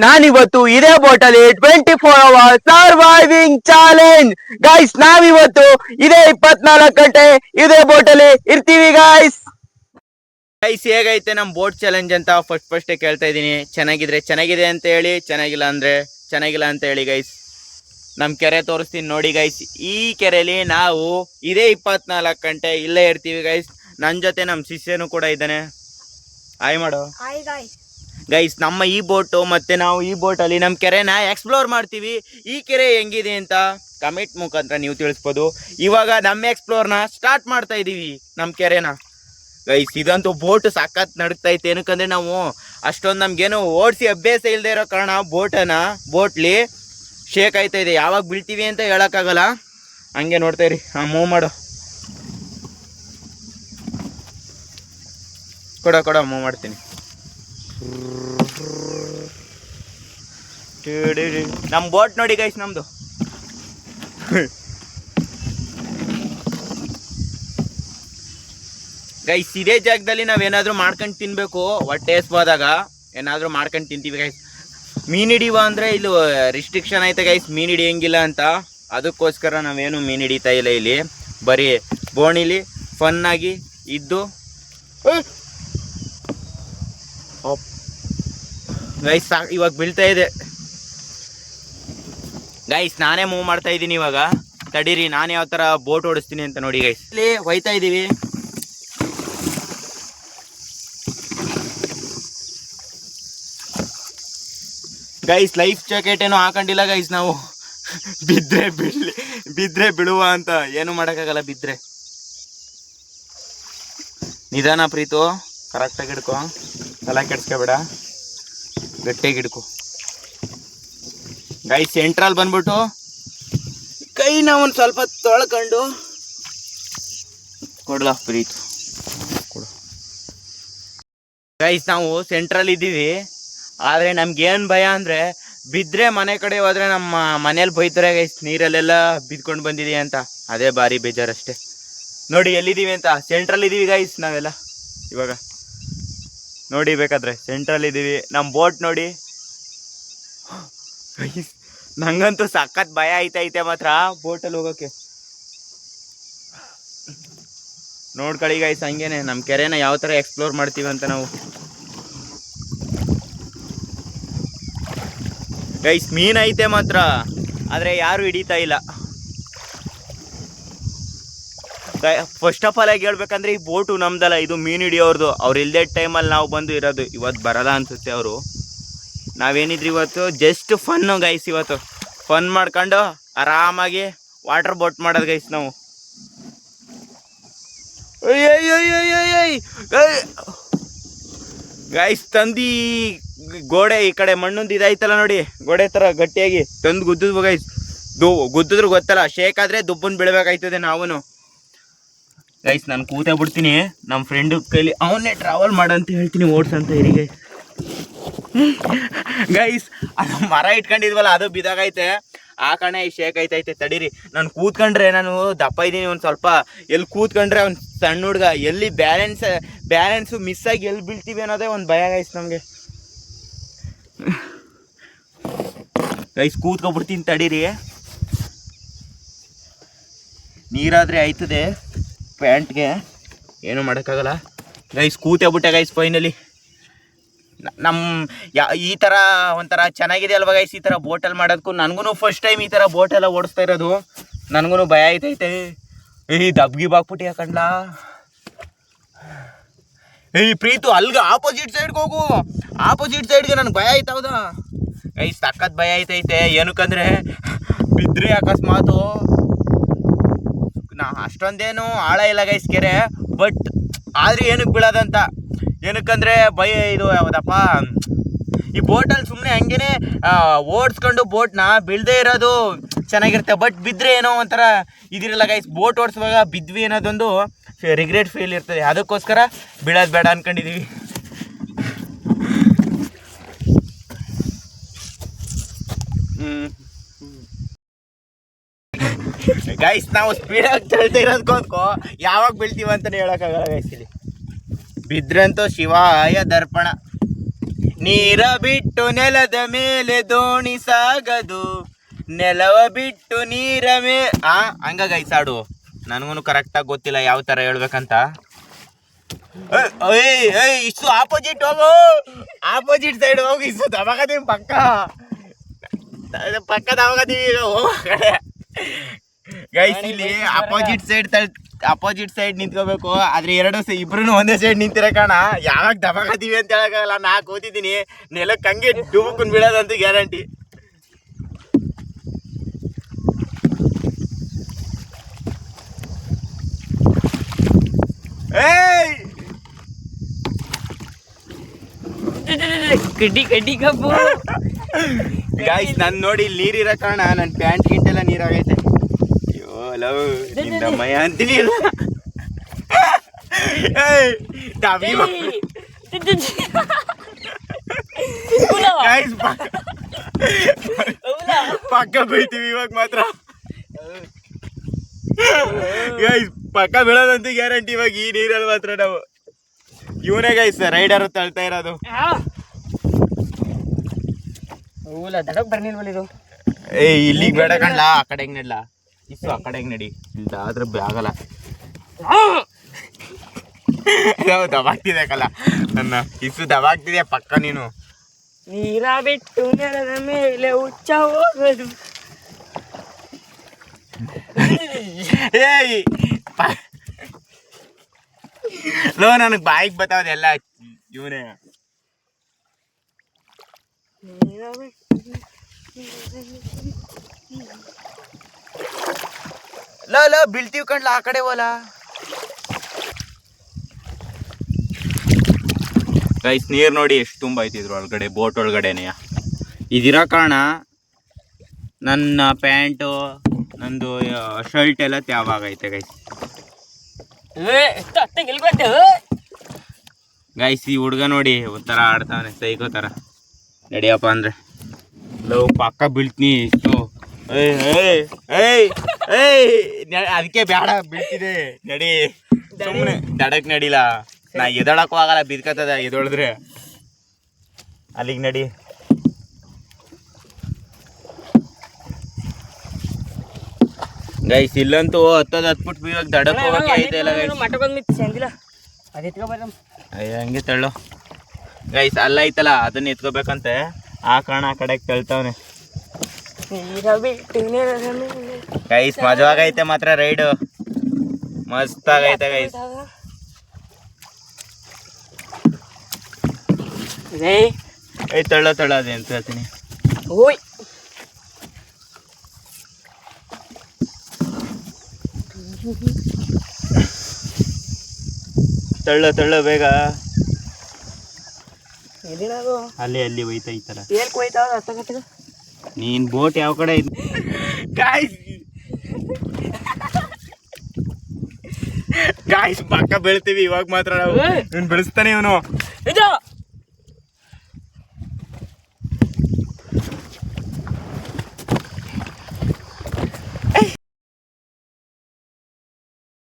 ನಾನಿವತ್ತು ಇದೇ ಬೋಟಲ್ಲಿ 24 hours surviving challenge guys. ನಾವಿವತ್ತು ಇದೇ 24 ಗಂಟೆ ಇದೇ ಬೋಟಲ್ಲಿ ಇರ್ತೀವಿ ಗೈಸ್. ಗೈಸ್ ಹೇಗೈತೆ ನಮ್ ಬೋಟ್ ಚಾಲೆಂಜ್ ಅಂತ ಫಸ್ಟ್ ಕೇಳ್ತಾ ಇದೀನಿ. ಚೆನ್ನಾಗಿದ್ರೆ ಚೆನ್ನಾಗಿದೆ ಅಂತ ಹೇಳಿ, ಚೆನ್ನಾಗಿಲ್ಲ ಅಂದ್ರೆ ಚೆನ್ನಾಗಿಲ್ಲ ಅಂತ ಹೇಳಿ ಗೈಸ್. ನಮ್ ಕೆರೆ ತೋರಿಸ್ತೀನಿ ನೋಡಿ ಗೈಸ್. ಈ ಕೆರೆಯಲ್ಲಿ ನಾವು ಇದೇ 24 ಗಂಟೆ ಇಲ್ಲೇ ಇರ್ತೀವಿ ಗೈಸ್. ನನ್ ಜೊತೆ ನಮ್ ಶಿಷ್ಯನು ಕೂಡ ಇದ್ದಾನೆ. ಹಾಯ್ ಮಾಡೋ ಗೈಸ್. ನಮ್ಮ ಈ ಬೋಟು ಮತ್ತೆ ನಾವು ಈ ಬೋಟಲ್ಲಿ ನಮ್ಮ ಕೆರೆನ ಎಕ್ಸ್ಪ್ಲೋರ್ ಮಾಡ್ತೀವಿ. ಈ ಕೆರೆ ಹೆಂಗಿದೆ ಅಂತ ಕಮೆಂಟ್ ಮುಖಾಂತರ ನೀವು ತಿಳಿಸ್ಬೋದು. ಇವಾಗ ನಮ್ಮ ಎಕ್ಸ್ಪ್ಲೋರ್ನ ಸ್ಟಾರ್ಟ್ ಮಾಡ್ತಾ ಇದೀವಿ ನಮ್ಮ ಕೆರೆನ ಗೈಸ್. ಇದಂತೂ ಬೋಟ್ ಸಖತ್ ನಡುಕ್ತಾ ಐತೆ. ಏನಕ್ಕಂದ್ರೆ ನಾವು ಅಷ್ಟೊಂದು ನಮ್ಗೇನು ಓಡಿಸಿ ಅಭ್ಯಾಸ ಇಲ್ಲದೆ ಇರೋ ಕಾರಣ ಬೋಟ್ಲಿ ಶೇಕ್ ಆಯ್ತಾ ಇದೆ. ಯಾವಾಗ ಬೀಳ್ತೀವಿ ಅಂತ ಹೇಳೋಕ್ಕಾಗಲ್ಲ. ಹಂಗೆ ನೋಡ್ತಾ ಇರಿ. ಮೂವ್ ಮಾಡು, ಕೊಡ ಮೂವ್ ಮಾಡ್ತೀನಿ. ನಮ್ಮ ಬೋಟ್ ನೋಡಿ ಗೈಸ್ ನಮ್ದು. ಗೈಸ್ ಇದೇ ಜಾಗದಲ್ಲಿ ನಾವೇನಾದ್ರೂ ಮಾಡ್ಕೊಂಡು ತಿನ್ಬೇಕು. ಹೊಟ್ಟೆ ಹಸ್ವಾದಾಗ ಏನಾದ್ರೂ ಮಾಡ್ಕೊಂಡು ತಿಂತೀವಿ ಗೈಸ್. ಮೀನ್ ಹಿಡಿಯುವ ಅಂದ್ರೆ ಇಲ್ಲಿ ರಿಸ್ಟ್ರಿಕ್ಷನ್ ಐತೆ ಗೈಸ್, ಮೀನ್ ಹಿಡಿಯಂಗಿಲ್ಲ ಅಂತ. ಅದಕ್ಕೋಸ್ಕರ ನಾವೇನು ಮೀನ್ ಹಿಡಿತಾ ಇಲ್ಲ ಇಲ್ಲಿ. ಬರೀ ಬೋಣಿಲಿ ಫನ್ ಆಗಿ ಇದ್ದು ಗೈಸ್. ಇವಾಗ ಬೀಳ್ತಾ ಇದೆ ಗೈಸ್. ನಾನೇ ಮೂವ್ ಮಾಡ್ತಾ ಇದ್ದೀನಿ ಇವಾಗ. ತಡೀರಿ, ನಾನು ಯಾವ ತರ ಬೋಟ್ ಓಡಿಸ್ತೀನಿ ಅಂತ ನೋಡಿ ಗೈಸ್. ಇಲ್ಲಿ ಹೋಯ್ತಾ ಇದೀವಿ. ಗೈಸ್ ಲೈಫ್ ಜಾಕೆಟ್ ಏನೋ ಹಾಕೊಂಡಿಲ್ಲ ಗೈಸ್ ನಾವು. ಬಿದ್ರೆ ಬೀಳುವ ಅಂತ. ಏನು ಮಾಡೋಕ್ಕಾಗಲ್ಲ ಬಿದ್ರೆ. ನಿಧಾನ ಪ್ರೀತು, ಕರೆಕ್ಟಾಗಿ ಹಿಡ್ಕೊ, ತಲೆ ಕೆಡ್ಸ್ಕೊಬೇಡ, ಗಟ್ಟಿಯಾಗಿ ಹಿಡ್ಕೊ ಗೈಸ್. ಸೆಂಟ್ರಲ್ ಬಂದ್ಬಿಟ್ಟು ಕೈನ ಒಂದು ಸ್ವಲ್ಪ ತೊಳ್ಕೊಂಡು ಕೊಡ್ಲಾ ಪ್ರೀತು, ಕೊಡು ಗೈಸ್. ನಾವು ಸೆಂಟ್ರಲ್ ಇದ್ದೀವಿ. ಆದರೆ ನಮ್ಗೇನು ಭಯ ಅಂದರೆ ಬಿದ್ದರೆ ಮನೆ ಕಡೆ ಹೋದರೆ ನಮ್ಮ ಮನೇಲಿ ಬೈತಾರೆ ಗೈಸ್. ನೀರಲ್ಲೆಲ್ಲ ಬಿದ್ಕೊಂಡು ಬಂದಿದ್ದೀವಿ ಅಂತ. ಅದೇ ಭಾರಿ ಬೇಜಾರಷ್ಟೇ. ನೋಡಿ ಎಲ್ಲಿದ್ದೀವಿ ಅಂತ. ಸೆಂಟ್ರಲ್ ಇದ್ದೀವಿ ಗೈಸ್ ನಾವೆಲ್ಲ ಇವಾಗ. ನೋಡಿ ಬೇಕಾದ್ರೆ ಸೆಂಟ್ರಲ್ ಇದ್ದೀವಿ. ನಮ್ಮ ಬೋಟ್ ನೋಡಿ ಗೈಸ್. ನಂಗಂತೂ ಸಖತ್ ಭಯ ಐತೆ ಮಾತ್ರ ಬೋಟಲ್ಲಿ ಹೋಗೋಕ್ಕೆ. ನೋಡ್ಕೊಳ್ಳಿ ಗೈಸ್ ಹಂಗೇನೆ ನಮ್ಮ ಕೆರೆನ ಯಾವ ಥರ ಎಕ್ಸ್ಪ್ಲೋರ್ ಮಾಡ್ತೀವಿ ಅಂತ ನಾವು ಗೈಸ್. ಮೀನ್ ಐತೆ ಮಾತ್ರ, ಆದರೆ ಯಾರು ಹಿಡಿತಾ ಇಲ್ಲ. ಫಸ್ಟ್ ಆಫ್ ಆಲ್ ಆಗಿ ಹೇಳ್ಬೇಕಂದ್ರೆ ಈ ಬೋಟು ನಮ್ದಲ್ಲ, ಇದು ಮೀನು ಹಿಡಿಯೋರ್ದು. ಅವ್ರು ಇಲ್ಲದೆ ಟೈಮಲ್ಲಿ ನಾವು ಬಂದು ಇರೋದು. ಇವತ್ತು ಬರಲ್ಲ ಅನ್ಸುತ್ತೆ ಅವರು. ನಾವೇನಿದ್ರಿ ಇವತ್ತು ಜಸ್ಟ್ ಫನ್ನು ಗೈಸ್. ಇವತ್ತು ಫನ್ ಮಾಡ್ಕೊಂಡು ಆರಾಮಾಗಿ ವಾಟರ್ ಬೋಟ್ ಮಾಡೋದು ಗೈಸ್ ನಾವು. ಗೈಸ್ ತಂದಿ ಗೋಡೆ ಈ ಕಡೆ ಮಣ್ಣೊಂದು ಇದಾಯ್ತಲ್ಲ ನೋಡಿ, ಗೋಡೆ ಥರ ಗಟ್ಟಿಯಾಗಿ ತಂದು ಗುದ್ದಿದ್ವು ಗೈಸ್. ಗುದ್ದಿದ್ರು ಗೊತ್ತಲ್ಲ, ಶೇಕ್ ಆದರೆ ದುಬ್ಬನ್ ಬೀಳ್ಬೇಕಾಯ್ತದೆ ನಾವೂ ಗೈಸ್. ನಾನು ಕೂತೇ ಬಿಡ್ತೀನಿ. ನಮ್ಮ ಫ್ರೆಂಡು ಕೈಲಿ ಅವನ್ನೇ ಟ್ರಾವೆಲ್ ಮಾಡಂತ ಹೇಳ್ತೀನಿ, ಓಡ್ಸಂತ ಇರಿ ಗೈಸ್. ಗೈಸ್ ಅದು ಮರ ಇಟ್ಕೊಂಡಿದ್ವಲ್ಲ, ಅದು ಬಿದ್ದಾಗೈತೆ. ಆ ಕಣ ಶೇಕ್ ಐತೈತೆ. ತಡೀರಿ, ನಾನು ಕೂತ್ಕೊಂಡ್ರೆ, ನಾನು ದಪ್ಪ ಇದ್ದೀನಿ ಒಂದು ಸ್ವಲ್ಪ. ಎಲ್ಲಿ ಕೂತ್ಕೊಂಡ್ರೆ ಅವ್ನು ಸಣ್ಣ ಹುಡುಗ, ಎಲ್ಲಿ ಬ್ಯಾಲೆನ್ಸು ಮಿಸ್ ಆಗಿ ಎಲ್ಲಿ ಬೀಳ್ತೀವಿ ಅನ್ನೋದೇ ಒಂದು ಭಯ ಗೈಸ್ ನಮಗೆ. ಗೈಸ್ ಕೂತ್ಕೊಬಿಡ್ತೀನಿ ತಡೀರಿ. ನೀರಾದರೆ ಆಯ್ತದೆ ಪ್ಯಾಂಟ್ಗೆ, ಏನೂ ಮಾಡೋಕ್ಕಾಗಲ್ಲ ಗೈಸ್. ಕೂತೇ ಬಿಟ್ಟೆ ಗೈಸ್ ಫೈನಲಿ. ಈ ಥರ ಒಂಥರ ಚೆನ್ನಾಗಿದೆ ಅಲ್ವಾ ಗೈಸ್ ಈ ಥರ ಬೋಟಲ್ಲಿ ಮಾಡೋದಕ್ಕೂ. ನನಗೂ ಫಸ್ಟ್ ಟೈಮ್ ಈ ಥರ ಬೋಟೆಲ್ಲ ಓಡಿಸ್ತಾ ಇರೋದು. ನನಗೂ ಭಯ ಐತೈತೆ. ದಬ್ಗಿ ಬಾಕ್ಬಿಟ್ಟು ಯಾಕಂಡ್ಲಾ. ಪ್ರೀತು ಅಲ್ಗ ಆಪೋಸಿಟ್ ಸೈಡ್ಗೆ ಹೋಗು. ಆಪೋಸಿಟ್ ಸೈಡ್ಗೆ ನನಗೆ ಭಯ ಆಯ್ತದ ಗೈಸ್. ಸಖತ್ ಭಯ ಐತೈತೆ. ಏನಕ್ಕಂದ್ರೆ ಬಿದ್ದರೆ ಅಕಸ್ಮಾತು ಅಷ್ಟೊಂದೇನು ಆಳ ಇಲ್ಲ ಗೈಸ್ ಕೆರೆ. ಬಟ್ ಆದರೆ ಏನಕ್ಕೆ ಬೀಳೋದಂತ. ಏನಕ್ಕಂದರೆ ಭಯ. ಇದು ಯಾವುದಪ್ಪ, ಈ ಬೋಟಲ್ಲಿ ಸುಮ್ಮನೆ ಹಂಗೇನೆ ಓಡಿಸ್ಕೊಂಡು ಬೋಟ್ನ ಬೀಳದೇ ಇರೋದು ಚೆನ್ನಾಗಿರುತ್ತೆ. ಬಟ್ ಬಿದ್ದರೆ ಏನೋ ಒಂಥರ ಇದಿರಲ್ಲ ಗೈಸ್. ಬೋಟ್ ಓಡಿಸುವಾಗ ಬಿದ್ವಿ ಅನ್ನೋದೊಂದು ರಿಗ್ರೆಟ್ ಫೀಲ್ ಇರ್ತದೆ. ಅದಕ್ಕೋಸ್ಕರ ಬೀಳೋದು ಬೇಡ ಅಂದ್ಕೊಂಡಿದ್ದೀವಿ. ಗೈಸ್ ನಾವು ಸ್ಪೀಡಾಗಿ ಚಲ್ತಾ ಇರೋದಕ್ಕೋ ಯಾವಾಗ ಬೀಳ್ತೀವಿ ಅಂತಲೇ ಹೇಳೋಕ್ಕಾಗಲ್ಲ ಗೈಸ್. ಇಲ್ಲಿ ಬಿದ್ರಂತೂ ಶಿವಾಯ ದರ್ಪಣ. ನೀರ ಬಿಟ್ಟು ನೆಲದ ಮೇಲೆ ದೋಣಿ ಸಾಗದು, ನೆಲವ ಬಿಟ್ಟು ನೀರ ಹಂಗ ಗೈಸ್ ಹಾಡು. ನನಗೂ ಕರೆಕ್ಟಾಗಿ ಗೊತ್ತಿಲ್ಲ ಯಾವ ತರ ಹೇಳ್ಬೇಕಂತ. ಇಷ್ಟು ಆಪೋಸಿಟ್ ಹೋಗು, ಆಪೋಸಿಟ್ ಸೈಡ್ ಹೋಗು. ಇಷ್ಟು ದಬಾಕದೀವಿ ಪಕ್ಕ ದಬಾಕದೀವಿ ಈಗ ಹೋಗೋ ಕಡೆ. ಗೈಸ್ ಇಲ್ಲಿ ಅಪೋಸಿಟ್ ಸೈಡ್ ನಿಂತ್ಕೋಬೇಕು. ಆದ್ರೆ ಇಬ್ರು ಒಂದೇ ಸೈಡ್ ನಿಂತಿರೋ ಕಾರಣ ಯಾವಾಗ ದಬಾಕದೀವಿ ಅಂತ ಹೇಳಕ್ಕಾಗಲ್ಲ. ನಾ ಕೂತಿದ್ದೀನಿ ನೆಲಕ್ಕೆ ಹಂಗೆ ಡುಬುಕುನ್ ಬೀಳೋದಂತೂ ಗ್ಯಾರಂಟಿ. ಕಡ್ಡಿ ಕಬ್ಬು ಗಾಯ್ಸ್ ನನ್ ನೋಡಿ ನೀರಿರೋ ಕಾರಣ ನನ್ ಪ್ಯಾಂಟ್ ಗಿಂಟೆಲ್ಲ ನೀರಾಗೈತೆ. ಅಯ್ಯೋ ಲವ್ ನಿಮ್ಮಯ್ಯ ಅಂತೀನಿ. ಗಾಯ್ಸ್ ಪಕ್ಕ ಬೀಳ್ತೀವಿ ಇವಾಗ ಮಾತ್ರ. ಗೈಸ್ ಪಕ್ಕ ಬೀಳೋದಂತೂ ಗ್ಯಾರಂಟಿ ಇವಾಗ ಈ ನೀರಲ್ಲಿ ಮಾತ್ರ. ನಾವು ಇವನೇ ಗೈಸ್ ರೈಡರ್ ತಳ್ತಾ ಇರೋದು. ದಡಕ್ ಬರ್ನಿಲ್ವಲ್ಲ. ಇಲ್ಲಿಗೆ ಬೇಡ ಕಣ್ಲ, ಆ ಕಡೆ ಹೆಂಗ್ ನಡ್ಲ ಇಷ್ಟು, ಆ ಕಡೆ ಹೆಂಗ್ ನಡಿ. ಇಲ್ಲ ಆದ್ರೆ ಆಗಲ್ಲ. ದಬಾಗ್ತಿದೆ ಕಲ್ಲ ನನ್ನ ಇಷ್ಟು ದಬಾಗ್ತಿದೆ ಪಕ್ಕ. ನೀನು ನೀರ ಬಿಟ್ಟು ನೆಲದ ಮೇಲೆ ಹುಚ್ಚ ಹೋಗೋದು. ಏಯ್ ಲೋ ನನಗೆ ಬಾಯಿಗೆ ಬತ್ತಾವದೆಲ್ಲ ಇವನೇ. ಲೋ ಬೀಳ್ತೀವಿ ಕಣ್ಲ, ಆ ಕಡೆ ಹೋಲ. ಗೈಸ್ ನೀರು ನೋಡಿ ಎಷ್ಟು ತುಂಬ ಐತಿದ್ರು ಒಳಗಡೆ, ಬೋಟ್ ಒಳಗಡೆನೆ. ಇದಿರೋ ಕಾರಣ ನನ್ನ ಪ್ಯಾಂಟು ನಂದು ಶರ್ಟ್ ಎಲ್ಲ ತ್ಯಾವಾಗೈತೆ ಗೈಸ್. ಗೈಸ್ ಈ ಹುಡುಗ ನೋಡಿ ಒಂಥರ ಆಡ್ತಾವನೆ ಸೈಕೋ ಥರ. ನಡಿಯಪ್ಪ ಅಂದ್ರೆ ಲವ್ ಪಕ್ಕ ಬೀಳ್ತೀನಿ ಇಷ್ಟು. ಅದಕ್ಕೆ ಬೇಡ ಬೀಳ್ತಿದೆ. ನಡಿ ಸುಮ್ಮನೆ ದಡಕ್ ನಡಿಲ್ಲ. ನಾ ಎದಳಕ್ಕೂ ಆಗಲ್ಲ, ಬಿದ್ಕತ್ತದ ಎದೊಳಿದ್ರೆ. ಅಲ್ಲಿಗೆ ನಡಿ. ಗೈಸ್ ಇಲ್ಲಂತೂ ಹತ್ಬಿಟ್ಟು ಇವಾಗ ದಡಕ್ಕೆ ಹೋಗಕ್ಕೆ ಐತೆಲ್ಲ ಅಯ್ಯ ಹಂಗೆ ತಳ್ಳೋ. ಗೈಸ್ ಅಲ್ಲ ಐತಲ್ಲ ಅದನ್ನ ಎತ್ಕೋಬೇಕಂತೆ, ಆ ಕಾರಣ ಆ ಕಡೆಗೆ ತಳ್ತಾವನೆ. ಗೈಸ್ ಮಜವಾಗೈತೆ ಮಾತ್ರ ರೈಡು, ಮಸ್ತ್ ಆಗೈತೆ ಗೈಸ್. ತಳ್ಳೋ ಅದೇ ಅಂತ ಹೇಳ್ತೀನಿ. ಓಯ್ ತಳ್ಳೋ ಬೇಗ. ಅಲ್ಲಿ ಹೋಯ್ತಾ ಈ ತರ. ನೀನ್ ಬೋಟ್ ಯಾವ ಕಡೆ ಐತಿ? ಗಾಯ್ಸ್ ಪಕ್ಕ ಬೀಳ್ತೀವಿ ಇವಾಗ ಮಾತ್ರ. ನಾವು ಇವ್ನು ಬೆಳೆಸ್ತಾನೆ ಇವನು.